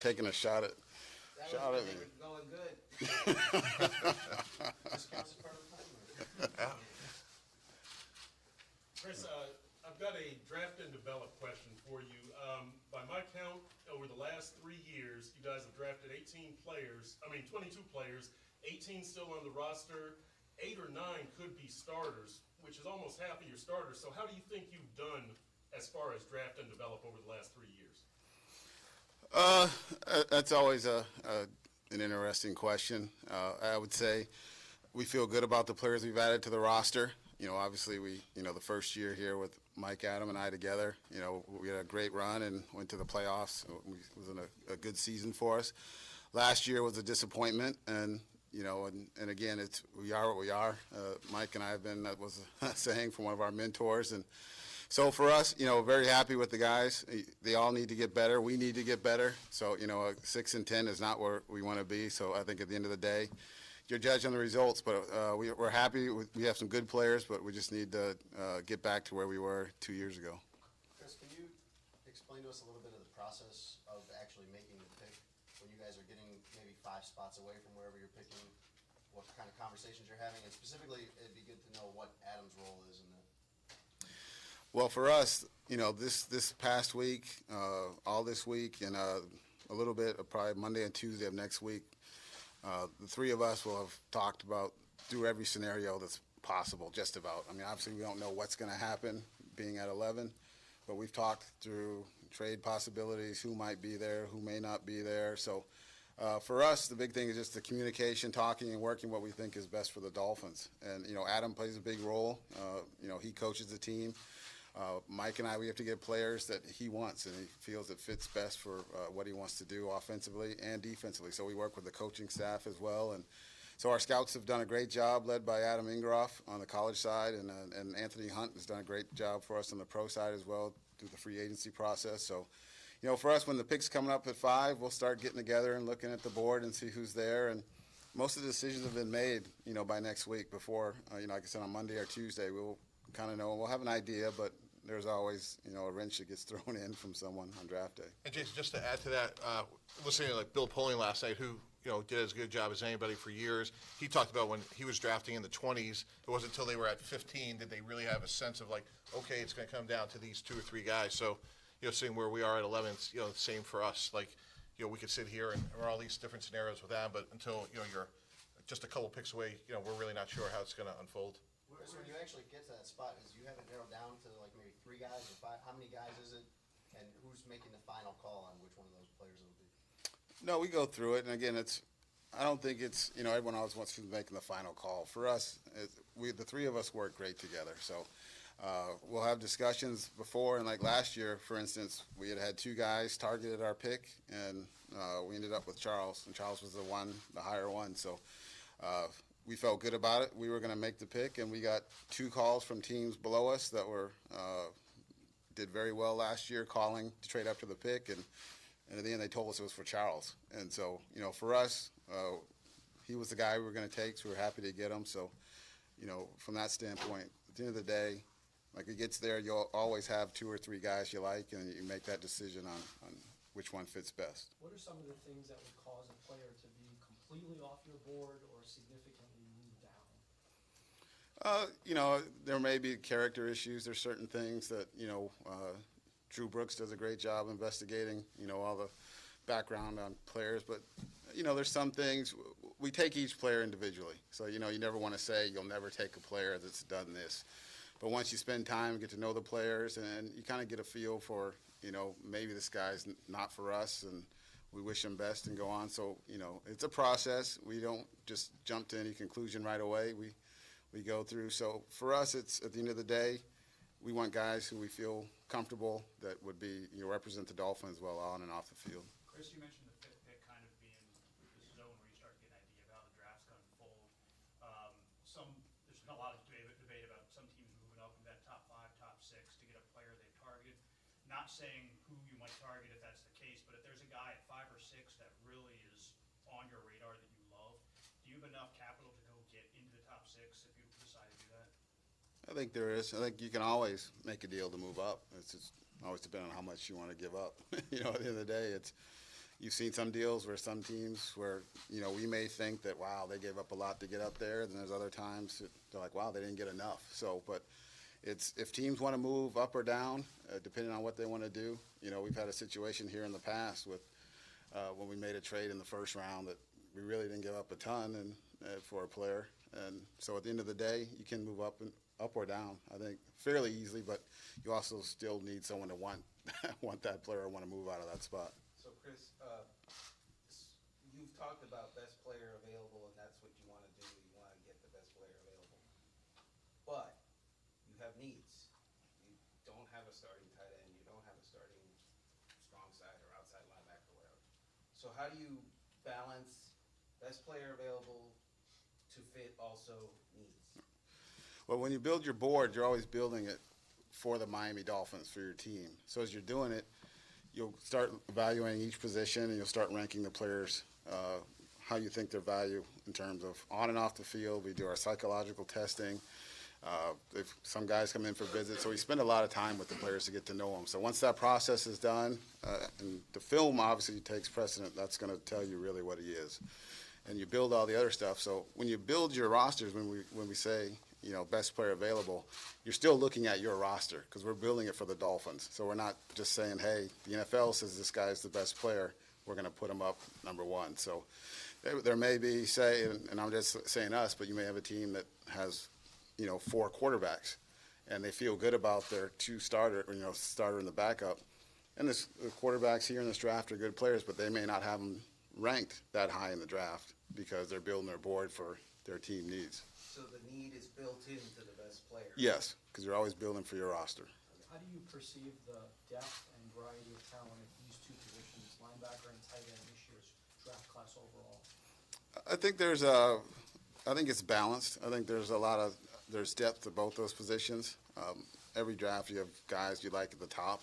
taking a shot at That shot was at when me. they were going good. This counts as part of the timer. Chris, I've got a draft and develop question for you. By my count, over the last 3 years, you guys have drafted 22 players, 18 still on the roster, 8 or 9 could be starters, which is almost half of your starters. So how do you think you've done as far as draft and develop over the last 3 years? That's always an interesting question. I would say we feel good about the players we've added to the roster. Obviously the first year here with Mike, Adam, and I together, we had a great run and went to the playoffs. It was a good season for us. Last year was a disappointment, and again, we are what we are. Mike and I have been, that was a saying from one of our mentors, and so for us, very happy with the guys. They all need to get better. We need to get better. So, 6 and 10 is not where we want to be. So I think at the end of the day, you're judged on the results. But we're happy. We have some good players, but we just need to get back to where we were 2 years ago. Chris, can you explain to us a little bit of the process of actually making the pick when you guys are getting maybe 5 spots away from wherever you're picking, what kind of conversations you're having, and specifically, it'd be good to know what Adam's role is in that. Well, for us, this past week, all this week, and a little bit of probably Monday and Tuesday of next week, the three of us will have talked about through every scenario that's possible, just about. I mean, obviously, we don't know what's going to happen being at 11, but we've talked through trade possibilities, who might be there, who may not be there. So for us, the big thing is just the communication, talking, and working what we think is best for the Dolphins. And, Adam plays a big role. He coaches the team. Mike and I, we have to get players that he wants and he feels it fits best for what he wants to do offensively and defensively. So we work with the coaching staff as well. And so our scouts have done a great job, led by Adam Ingroff on the college side, and Anthony Hunt has done a great job for us on the pro side as well through the free agency process. So, for us, when the pick's coming up at 5, we'll start getting together and looking at the board and see who's there. And most of the decisions have been made, by next week before, like I said, on Monday or Tuesday, we'll kind of know. We'll have an idea, but there's always, a wrench that gets thrown in from someone on draft day. And Jason, just to add to that, listening to Bill Poling last night, who did as good a job as anybody for years, he talked about when he was drafting in the 20s, it wasn't until they were at 15 did they really have a sense of okay, it's going to come down to these 2 or 3 guys. So, seeing where we are at 11, it's the same for us. We could sit here and we're all these different scenarios with that, but until you're just a couple picks away, we're really not sure how it's going to unfold. Chris, when you actually get to that spot, is you have it narrowed down to maybe 3 guys or 5? How many guys is it, and who's making the final call on which one of those players it will be? No, we go through it, and again, I don't think it's, everyone always wants to make the final call. For us, the 3 of us work great together. So we'll have discussions before, and like last year, for instance, we had 2 guys targeted our pick, and we ended up with Charles, and Charles was the higher one. So we felt good about it. We were going to make the pick, and we got 2 calls from teams below us that did very well last year, calling to trade up to the pick, and at the end they told us it was for Charles. And so, for us, he was the guy we were going to take, so we were happy to get him. So, from that standpoint, at the end of the day, it gets there, you'll always have 2 or 3 guys you like, and you make that decision on which one fits best. What are some of the things that would cause a player to be completely off your board or significantly moved down? There may be character issues. There's certain things that, Drew Brooks does a great job investigating, all the background on players. But, there's some things, we take each player individually. So, you never want to say you'll never take a player that's done this. But once you spend time and get to know the players, and you kind of get a feel for, maybe this guy's not for us, and we wish him best and go on. So, it's a process. We don't just jump to any conclusion right away. We go through. So for us, it's at the end of the day, we want guys who we feel comfortable that would be, represent the Dolphins well on and off the field. Chris, you mentioned the 5th pick kind of being the zone where you start to get an idea of how the draft's going to unfold. There's been a lot of debate about some teams moving up in that top 5, top 6 to get a player they've targeted. Not saying who you might target if that's the case, but if there's a guy at 5 or 6 that really is on your radar that you love, do you have enough capital to go get into the top 6 if you decide to do that? I think there is. I think you can always make a deal to move up. It's just always depending on how much you want to give up. At the end of the day, it's, you've seen some deals where some teams where, you know, we may think that, wow, they gave up a lot to get up there. Then there's other times that they're like, wow, they didn't get enough. So, but it's, if teams want to move up or down, depending on what they want to do, you know, we've had a situation here in the past with, when we made a trade in the first round that we really didn't give up a ton and, for a player. And so at the end of the day, you can move up or down, I think, fairly easily, but you also still need someone to want that player or want to move out of that spot. So Chris, you've talked about best player available, and that's what you want to do. You want to get the best player available. But you have needs. You don't have a starting tight end. You don't have a starting strong side or outside linebacker or whatever. So how do you balance best player available to fit also needs? Well, when you build your board, you're always building it for the Miami Dolphins, for your team. So as you're doing it, you'll start evaluating each position, and you'll start ranking the players, how you think their value in terms of on and off the field. We do our psychological testing. If some guys come in for visits, so we spend a lot of time with the players to get to know them. So once that process is done, and the film obviously takes precedent, that's going to tell you really what he is. And you build all the other stuff. So when you build your rosters, when we say, you know, best player available, you're still looking at your roster because we're building it for the Dolphins. So we're not just saying, hey, the NFL says this guy's the best player, we're going to put him up number one. So there may be, say, and I'm just saying us, but you may have a team that has, you know, 4 quarterbacks, and they feel good about their 2 starter, or, you know, starter and the backup. And the quarterbacks here in this draft are good players, but they may not have them ranked that high in the draft because they're building their board for their team needs. So the need is built into the best player. Yes, because you're always building for your roster. How do you perceive the depth and variety of talent at these 2 positions, linebacker and tight end, this year's draft class overall? I think I think it's balanced. I think there's depth to both those positions. Every draft you have guys you like at the top,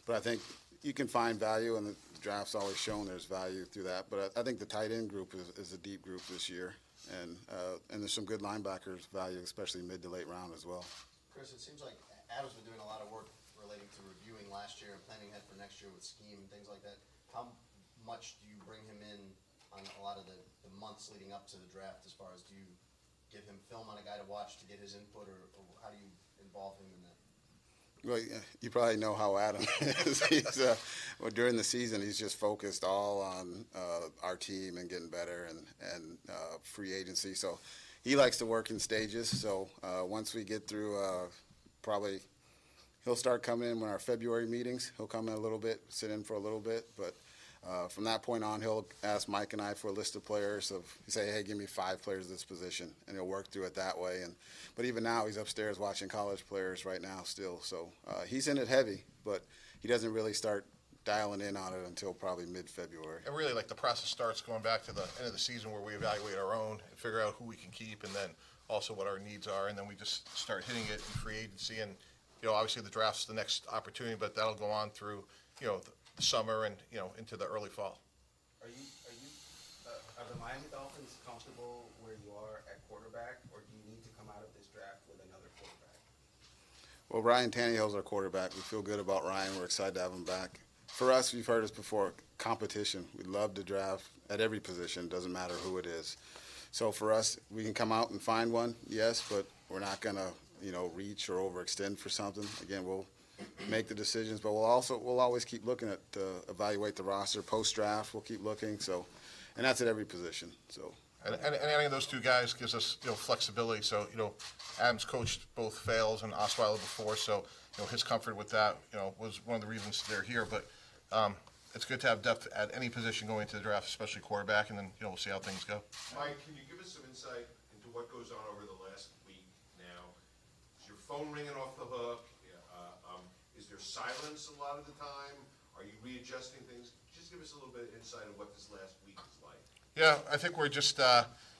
but I think you can find value, and the draft's always shown there's value through that. But I think the tight end group is a deep group this year, and there's some good linebackers value, especially mid to late round as well. Chris, it seems like Adam's been doing a lot of work relating to reviewing last year and planning ahead for next year with scheme and things like that. How much do you bring him in on a lot of the months leading up to the draft, as far as do you give him film on a guy to watch to get his input, or how do you involve him in that? Well, you probably know how Adam is. Well, during the season, he's just focused all on our team and getting better and free agency. So he likes to work in stages. So once we get through, probably he'll start coming in when our February meetings. He'll come in a little bit, sit in for a little bit. But from that point on, he'll ask Mike and I for a list of players. He say, hey, give me 5 players of this position, and he'll work through it that way. But even now, he's upstairs watching college players right now still. So he's in it heavy, but he doesn't really start dialing in on it until probably mid-February. And really, like, the process starts going back to the end of the season where we evaluate our own and figure out who we can keep, and then also what our needs are, and then we just start hitting it in free agency. And, you know, obviously the draft's the next opportunity, but that'll go on through, you know, the summer and, you know, into the early fall. Are the Miami Dolphins comfortable where you are at quarterback, or do you need to come out of this draft with another quarterback? Well, Ryan Tannehill's our quarterback. We feel good about Ryan. We're excited to have him back. For us, you've heard us before, competition. We love to draft at every position, doesn't matter who it is. So for us, we can come out and find one, yes, but we're not going to, you know, reach or overextend for something. Again, we'll make the decisions, but we'll always keep looking at evaluate the roster post-draft. We'll keep looking. So, and that's at every position. So. And adding those 2 guys gives us, you know, flexibility. So, you know, Adam's coached both Fales and Osweiler before, so, you know, his comfort with that, you know, was one of the reasons they're here. But it's good to have depth at any position going into the draft, especially quarterback, and then, you know, we'll see how things go. Mike, can you give us some insight into what goes on over the last week now? Is your phone ringing off the hook? Is there silence a lot of the time? Are you readjusting things? Just give us a little bit of insight of what this last week is like. Yeah, I think we're just, you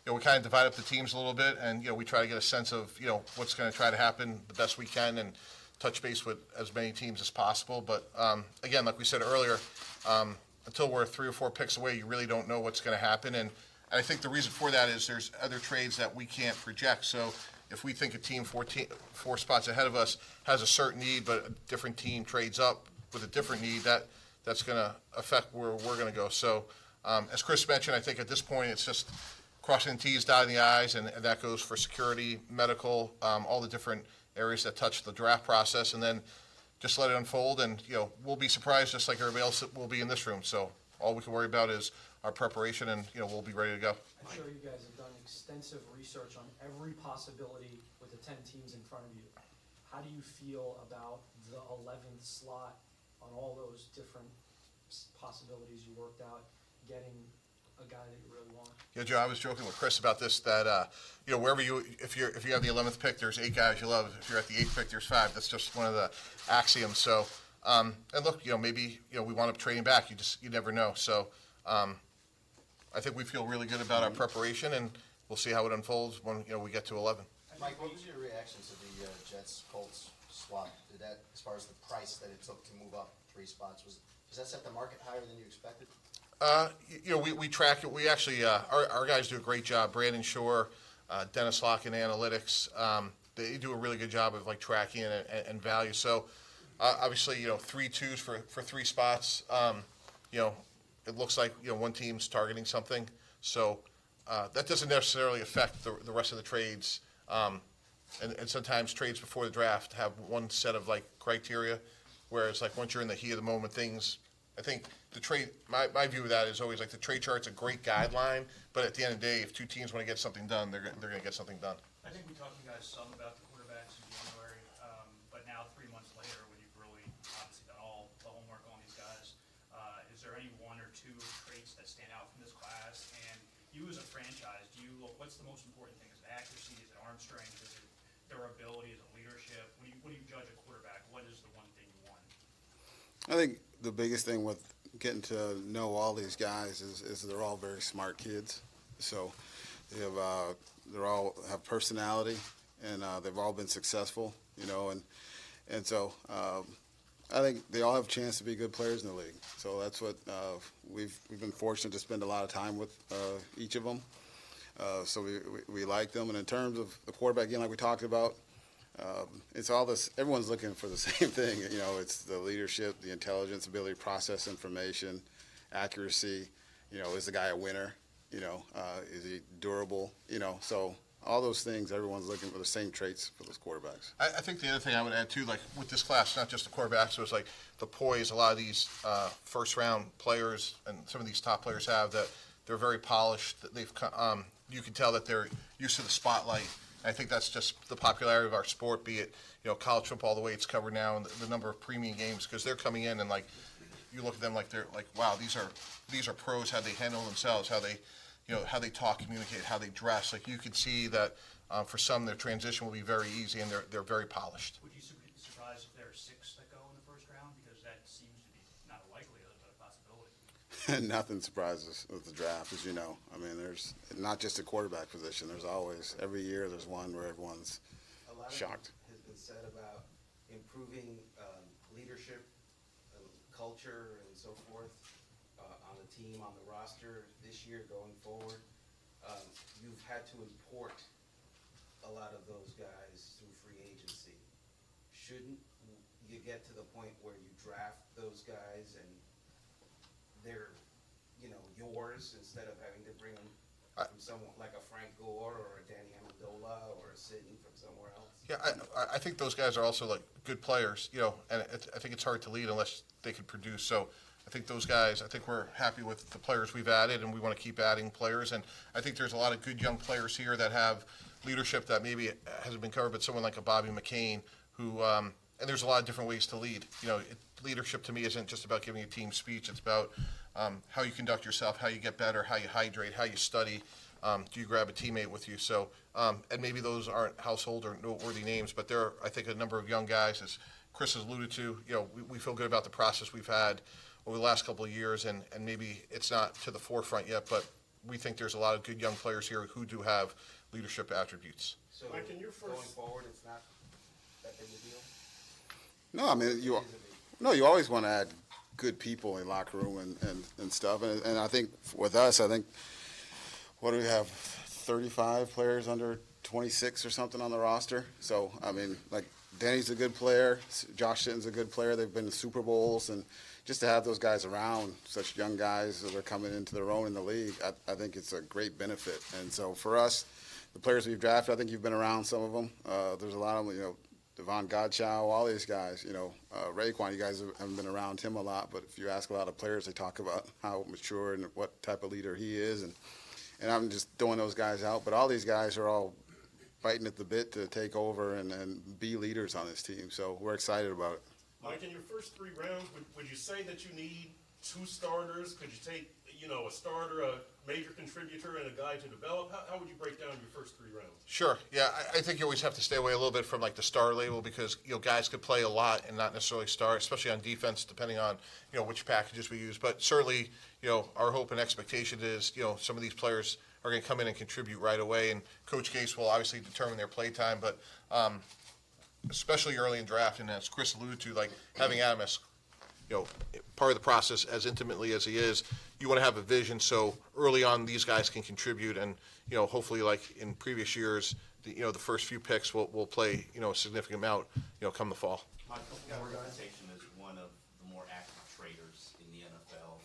know, we kind of divide up the teams a little bit, and, you know, we try to get a sense of, you know, what's going to try to happen the best we can and touch base with as many teams as possible. But, again, like we said earlier, until we're 3 or 4 picks away, you really don't know what's going to happen. And I think the reason for that is there's other trades that we can't project. So if we think a team 4 spots ahead of us has a certain need, but a different team trades up with a different need, that that's going to affect where we're going to go. So, as Chris mentioned, I think at this point it's just crossing the T's, dotting the I's, and that goes for security, medical, all the different areas that touch the draft process, and then just let it unfold. And we'll be surprised just like everybody else will be in this room. So all we can worry about is our preparation, and we'll be ready to go. I'm sure you guys have done extensive research on every possibility with the 10 teams in front of you. How do you feel about the 11th slot on all those different possibilities you worked out, getting a guy that you really want? Yeah, Joe, I was joking with Chris about this, that wherever if you have the 11th pick, there's 8 guys you love. If you're at the 8th pick, there's 5. That's just one of the axioms. So, and look, maybe we wind up trading back. You never know. So, I think we feel really good about our preparation, and we'll see how it unfolds when we get to 11. Mike, what was your reaction to the Jets-Colts swap? Did that, as far as the price that it took to move up 3 spots, does that set the market higher than you expected? We track it. We actually, our guys do a great job. Brandon Shore, Dennis Locke in analytics, they do a really good job of tracking and value. So, obviously, 3 twos for 3 spots. It looks like one team's targeting something. So that doesn't necessarily affect the rest of the trades. And sometimes trades before the draft have one set of criteria, whereas once you're in the heat of the moment, things. I think the trade. My view of that is always the trade chart's a great guideline, but at the end of the day, if 2 teams want to get something done, they're going to get something done. I think we talked to you guys some about the quarterbacks in January, but now 3 months later, when you've really obviously done all the homework on these guys, is there any 1 or 2 traits that stand out from this class? And you as a franchise, what's the most important thing? Is it accuracy? Is it arm strength? Is it durability? Is it leadership? When you judge a quarterback, what is the one thing you want? I think the biggest thing with getting to know all these guys is they're all very smart kids. So they all have personality, and they've all been successful, and so I think they all have a chance to be good players in the league. So that's what we've been fortunate to spend a lot of time with each of them. So we like them. And in terms of the quarterback, again, like we talked about, it's all this. Everyone's looking for the same thing. It's the leadership, the intelligence, ability to process information, accuracy. Is the guy a winner? Is he durable? So all those things, everyone's looking for the same traits for those quarterbacks. I think the other thing I would add too, with this class, not just the quarterbacks, it was the poise. A lot of these first-round players and some of these top players have that they're very polished. That you can tell that they're used to the spotlight. I think that's just the popularity of our sport, be it college football, the way it's covered now, and the number of premium games, because they're coming in and you look at them they're wow, these are pros. How they handle themselves, how they talk, communicate, how they dress. You can see that for some their transition will be very easy, and they're very polished. Would you be surprised if there are 6 that go in the first round? Because that seems to be not a likelihood, but a possibility. Nothing surprises with the draft, as you know. I mean, there's not just a quarterback position. There's always, every year, there's one where everyone's shocked. A lot has been said about improving leadership, culture, and so forth on the team, on the roster this year going forward. You've had to import a lot of those guys through free agency. Shouldn't you get to the point where you draft those guys and they're, yours, instead of having to bring them from someone like a Frank Gore or a Danny Amendola or a Sidney from somewhere else? Yeah, I think those guys are also good players, and I think it's hard to lead unless they can produce. So I think those guys, I think we're happy with the players we've added, and we want to keep adding players. And I think there's a lot of good young players here that have leadership that maybe hasn't been covered, but someone like a Bobby McCain who, and there's a lot of different ways to lead. Leadership to me isn't just about giving a team speech. It's about how you conduct yourself, how you get better, how you hydrate, how you study. Do you grab a teammate with you? So, and maybe those aren't household or noteworthy names, but there are, I think, a number of young guys, as Chris has alluded to. We feel good about the process we've had over the last couple of years, and maybe it's not to the forefront yet, but we think there's a lot of good young players here who do have leadership attributes. So Mike, in your going first- forward, it's not that big a deal? No, I mean, you always want to add good people in the locker room and stuff. And I think with us, what do we have, 35 players under 26 or something on the roster? So, I mean, Danny's a good player. Josh Sitton's a good player. They've been to Super Bowls. And just to have those guys around, such young guys that are coming into their own in the league, I think it's a great benefit. And so for us, the players we've drafted, I think you've been around some of them. There's a lot of them, you know, Devon Godchow, all these guys, you know, Raekwon, you guys haven't been around him a lot, but if you ask a lot of players, they talk about how mature and what type of leader he is. And I'm just throwing those guys out, but all these guys are all fighting at the bit to take over and be leaders on this team. So we're excited about it. Mike, in your first 3 rounds, would you say that you need 2 starters? Could you take, you know, a starter, a major contributor, and a guy to develop? How would you break down your first 3 rounds? Sure. Yeah, I think you always have to stay away a little bit from like the star label because, you know, guys could play a lot and not necessarily start, especially on defense, depending on, you know, which packages we use. But certainly, you know, our hope and expectation is, you know, some of these players are going to come in and contribute right away. And Coach Gase will obviously determine their play time. But especially early in draft, and as Chris alluded to, like having Adam as, you know, part of the process as intimately as he is, you want to have a vision so early on these guys can contribute. And, you know, hopefully like in previous years, you know, the first few picks will play, you know, a significant amount, you know, come the fall. Michael, your reputation as one of the more active traders in the NFL,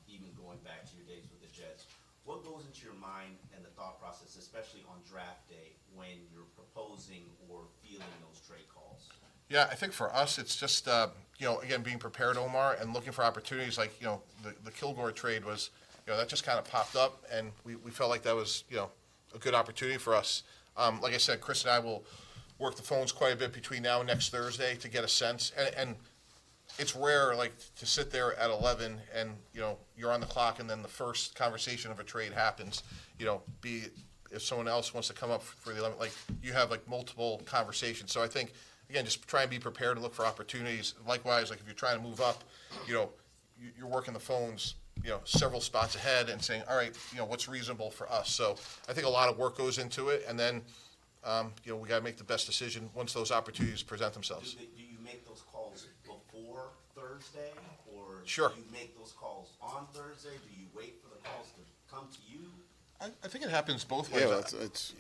even going back to your days with the Jets. What goes into your mind and the thought process, especially on draft day, when you're proposing or fielding those trade calls? Yeah, I think for us, it's just, you know, again, being prepared, Omar, and looking for opportunities like, you know, the Kilgore trade was, you know, that just kind of popped up, and we felt like that was, you know, a good opportunity for us. Like I said, Chris and I will work the phones quite a bit between now and next Thursday to get a sense. And it's rare, like, to sit there at 11 and, you know, you're on the clock and then the first conversation of a trade happens, you know, be it if someone else wants to come up for the 11, like, you have, like, multiple conversations. So I think, again, just try and be prepared to look for opportunities. Likewise, like, if you're trying to move up, you know, you're working the phones, you know, several spots ahead and saying, all right, you know, what's reasonable for us? So I think a lot of work goes into it, and then, you know, we got to make the best decision once those opportunities present themselves. Do you make those calls before Thursday, or Sure. do you make those calls on Thursday? Do you wait for the calls to come to you? I think it happens both ways.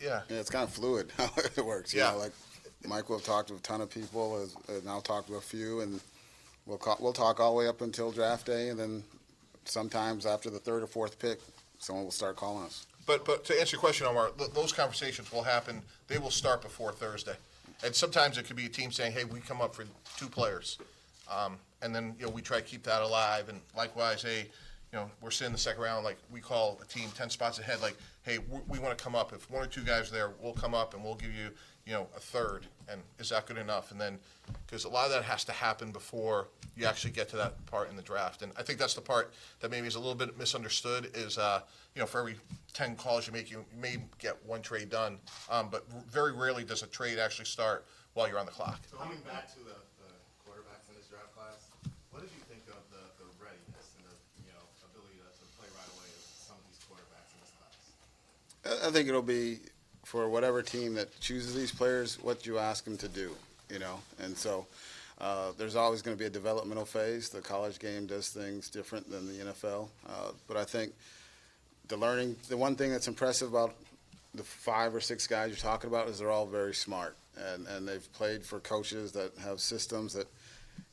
Yeah, it's kind of fluid how it works. You Yeah. know, like Mike will have talked to a ton of people, and I'll talk to a few, and we'll talk all the way up until draft day, and then sometimes after the 3rd or 4th pick, someone will start calling us. But to answer your question, Omar, those conversations will happen. They will start before Thursday, and sometimes it could be a team saying, "Hey, we come up for 2 players," and then, you know, we try to keep that alive. And likewise, hey, you know, we're sitting in the second round, like we call a team 10 spots ahead, like, hey, we want to come up. If 1 or 2 guys are there, we'll come up and we'll give you, you know, a third. And is that good enough? And then, because a lot of that has to happen before you actually get to that part in the draft. And I think that's the part that maybe is a little bit misunderstood is, you know, for every 10 calls you make, you may get 1 trade done. But very rarely does a trade actually start while you're on the clock. Coming back to the quarterbacks in this draft class, what did you think of the readiness and the, you know, ability to play right away of some of these quarterbacks in this class? I think it'll be for whatever team that chooses these players, what you ask them to do, you know. And so there's always going to be a developmental phase. The college game does things different than the NFL. But I think the one thing that's impressive about the 5 or 6 guys you're talking about is they're all very smart. And they've played for coaches that have systems that,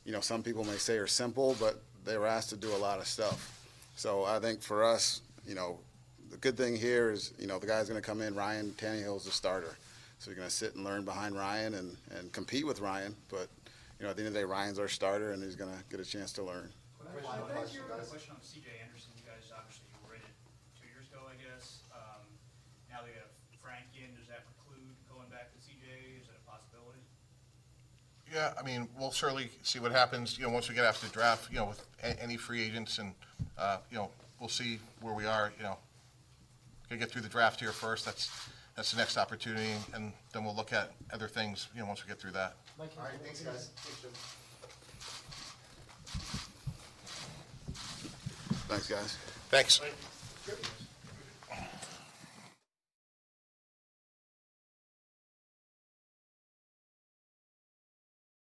you know, some people may say are simple, but they were asked to do a lot of stuff. So I think for us, you know, the good thing here is, you know, the guy's going to come in, Ryan Tannehill's the starter. So you're going to sit and learn behind Ryan and compete with Ryan. But, you know, at the end of the day, Ryan's our starter, and he's going to get a chance to learn. Final question on C.J. Anderson. You guys obviously were in it 2 years ago, I guess. Now they got Frank in. Does that preclude going back to C.J.? Is that a possibility? Yeah, I mean, we'll certainly see what happens, you know, once we get after the draft, you know, with any free agents, and, you know, we'll see where we are, you know. Gotta get through the draft here first. That's the next opportunity, and then we'll look at other things, you know, once we get through that. Mike, All right, thanks, guys. Thanks, guys. Thanks. Thank you.